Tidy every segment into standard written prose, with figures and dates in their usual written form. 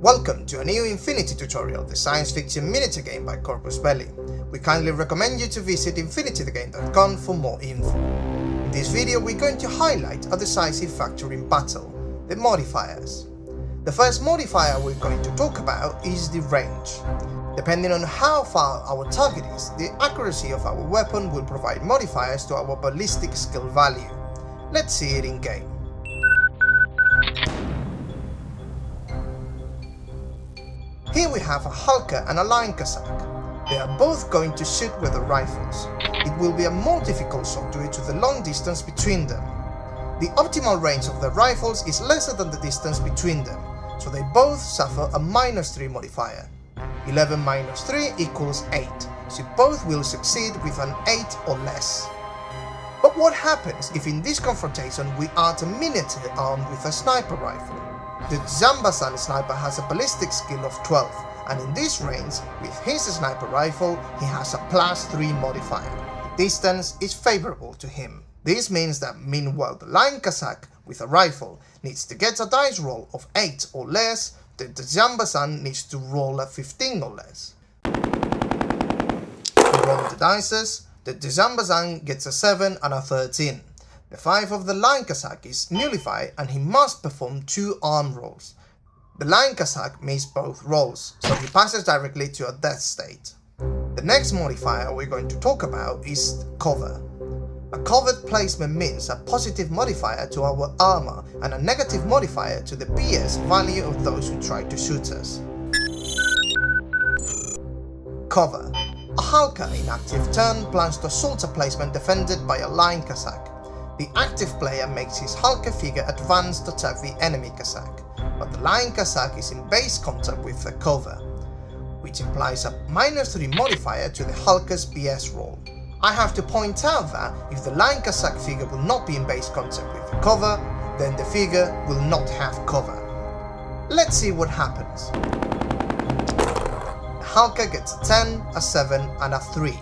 Welcome to a new Infinity tutorial, the science fiction miniature game by Corpus Belli. We kindly recommend you to visit infinitythegame.com for more info. In this video we're going to highlight a decisive factor in battle, the modifiers. The first modifier we're going to talk about is the range. Depending on how far our target is, the accuracy of our weapon will provide modifiers to our ballistic skill value. Let's see it in game. Here we have a Halka and a Line Cossack. They are both going to shoot with the rifles. It will be a more difficult shot due to the long distance between them. The optimal range of the rifles is lesser than the distance between them, so they both suffer a -3 modifier. 11 minus 3 equals 8, so both will succeed with an 8 or less. But what happens if in this confrontation we add a miniature armed with a sniper rifle? The Zambasan sniper has a ballistic skill of 12, and in this range, with his sniper rifle, he has a +3 modifier. The distance is favorable to him. This means that meanwhile the Line Cossack with a rifle needs to get a dice roll of 8 or less, the Zambasan needs to roll a 15 or less. Rolling the dices, the Zambasan gets a 7 and a 13. The 5 of the Line Cossack is nullified and he must perform 2 arm rolls. The Line Cossack missed both rolls, so he passes directly to a death state. The next modifier we're going to talk about is cover. A covered placement means a positive modifier to our armor and a negative modifier to the PS value of those who try to shoot us. Cover. A Halka in active turn plans to assault a placement defended by a Line Cossack. The active player makes his Halka figure advance to attack the enemy Cossack, but the Line Cossack is in base contact with the cover, which implies a -3 modifier to the Halka's PS roll. I have to point out that if the Line Cossack figure will not be in base contact with the cover, then the figure will not have cover. Let's see what happens. The Halka gets a 10, a 7 and a 3.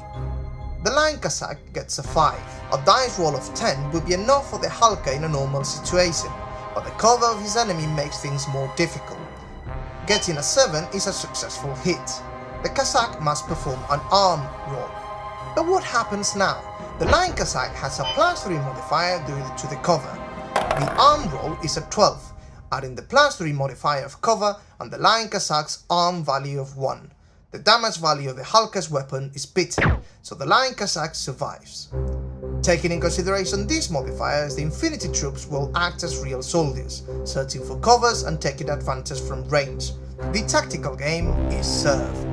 The Line Cossack gets a 5. A dice roll of 10 would be enough for the Halka in a normal situation, but the cover of his enemy makes things more difficult. Getting a 7 is a successful hit. The Cossack must perform an arm roll. But what happens now? The Line Cossack has a +3 modifier due to the cover. The arm roll is a 12, adding the +3 modifier of cover and the Line Cossack's arm value of 1. The damage value of the Halka's weapon is beaten, so the Line Cossack survives. Taking in consideration these modifiers, the Infinity troops will act as real soldiers, searching for covers and taking advantage from range. The tactical game is served.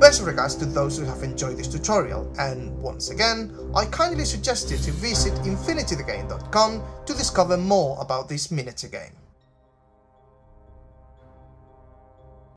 Best regards to those who have enjoyed this tutorial, and once again, I kindly suggest you to visit infinitythegame.com to discover more about this miniature game.